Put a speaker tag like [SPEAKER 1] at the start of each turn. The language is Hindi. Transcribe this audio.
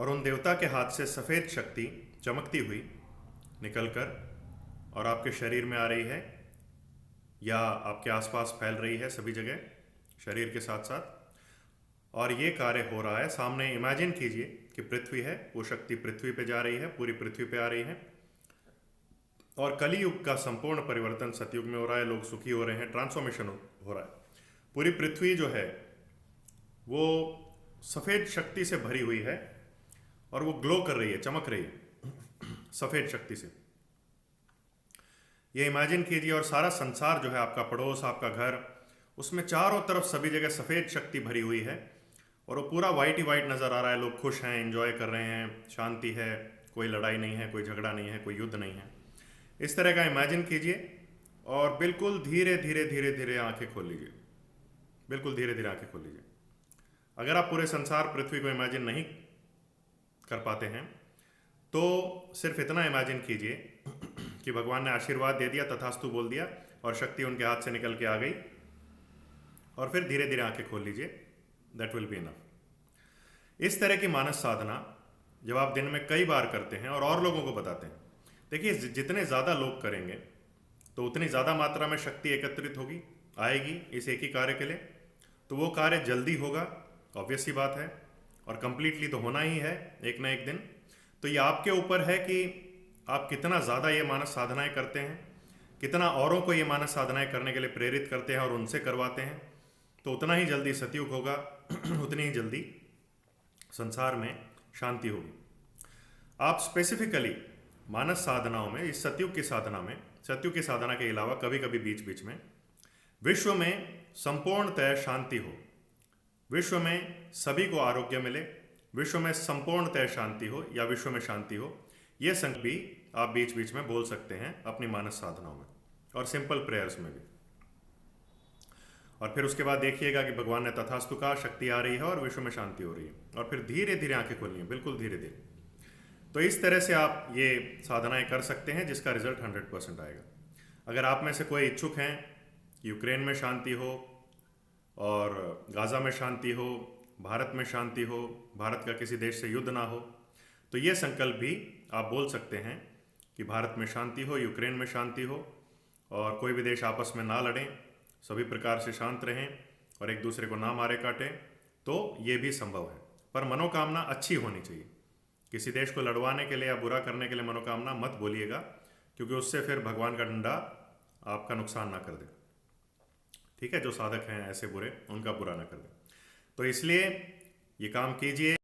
[SPEAKER 1] और उन देवता के हाथ से सफ़ेद शक्ति चमकती हुई निकलकर और आपके शरीर में आ रही है या आपके आसपास फैल रही है सभी जगह शरीर के साथ साथ। और ये कार्य हो रहा है सामने। इमेजिन कीजिए कि पृथ्वी है, वो शक्ति पृथ्वी पे जा रही है, पूरी पृथ्वी पे आ रही है। और कलियुग का संपूर्ण परिवर्तन सतयुग में हो रहा है, लोग सुखी हो रहे हैं, ट्रांसफॉर्मेशन हो रहा है। पूरी पृथ्वी जो है वो सफ़ेद शक्ति से भरी हुई है और वो ग्लो कर रही है, चमक रही है सफ़ेद शक्ति से। ये इमेजिन कीजिए। और सारा संसार जो है, आपका पड़ोस, आपका घर, उसमें चारों तरफ सभी जगह सफ़ेद शक्ति भरी हुई है और वो पूरा वाइट ही वाइट नज़र आ रहा है। लोग खुश हैं, एंजॉय कर रहे हैं, शांति है, कोई लड़ाई नहीं है, कोई झगड़ा नहीं है, कोई युद्ध नहीं है। इस तरह का इमेजिन कीजिए और बिल्कुल धीरे धीरे धीरे धीरे आंखें खोल लीजिए। बिल्कुल धीरे धीरे आंखें खोल लीजिए। अगर आप पूरे संसार पृथ्वी को इमेजिन नहीं कर पाते हैं तो सिर्फ इतना इमेजिन कीजिए कि भगवान ने आशीर्वाद दे दिया, तथास्तु बोल दिया और शक्ति उनके हाथ से निकल के आ गई। और फिर धीरे धीरे आंखें खोल लीजिए। That will be enough. इस तरह की मानस साधना जब आप दिन में कई बार करते हैं और लोगों को बताते हैं, देखिए जितने ज़्यादा लोग करेंगे तो उतनी ज़्यादा मात्रा में शक्ति एकत्रित होगी, आएगी इस एक ही कार्य के लिए। तो वो कार्य जल्दी होगा, ऑब्वियस सी बात है, और कंप्लीटली तो होना ही है एक ना एक दिन। तो ये आपके ऊपर है कि आप कितना ज़्यादा ये मानस साधनाएं करते हैं, कितना औरों को ये मानस साधनाएं करने के लिए प्रेरित करते हैं और उनसे करवाते हैं। तो उतना ही जल्दी सतयुग होगा उतनी ही जल्दी संसार में शांति होगी। आप स्पेसिफिकली मानस साधनाओं में, इस सतयुग की साधना में, सतयुग की साधना के अलावा कभी कभी बीच बीच में विश्व में संपूर्णतः शांति हो, विश्व में सभी को आरोग्य मिले, विश्व में संपूर्णतः शांति हो या विश्व में शांति हो, ये संकल्प भी आप बीच बीच में बोल सकते हैं अपनी मानस साधनाओं में और सिंपल प्रेयर्स में भी। और फिर उसके बाद देखिएगा कि भगवान ने तथास्तु कहा, शक्ति आ रही है और विश्व में शांति हो रही है। और फिर धीरे धीरे आंखें खोलनी है, बिल्कुल धीरे धीरे। तो इस तरह से आप ये साधनाएं कर सकते हैं जिसका रिजल्ट 100% आएगा। अगर आप में से कोई इच्छुक हैं कि यूक्रेन में शांति हो और गाज़ा में शांति हो, भारत में शांति हो, भारत का किसी देश से युद्ध ना हो, तो ये संकल्प भी आप बोल सकते हैं कि भारत में शांति हो, यूक्रेन में शांति हो और कोई भी देश आपस में ना लड़ें, सभी प्रकार से शांत रहें और एक दूसरे को ना मारे काटें। तो ये भी संभव है, पर मनोकामना अच्छी होनी चाहिए। किसी देश को लड़वाने के लिए या बुरा करने के लिए मनोकामना मत बोलिएगा, क्योंकि उससे फिर भगवान का डंडा आपका नुकसान ना कर दे। ठीक है, जो साधक हैं ऐसे बुरे, उनका बुरा ना कर दे। तो इसलिए ये काम कीजिए।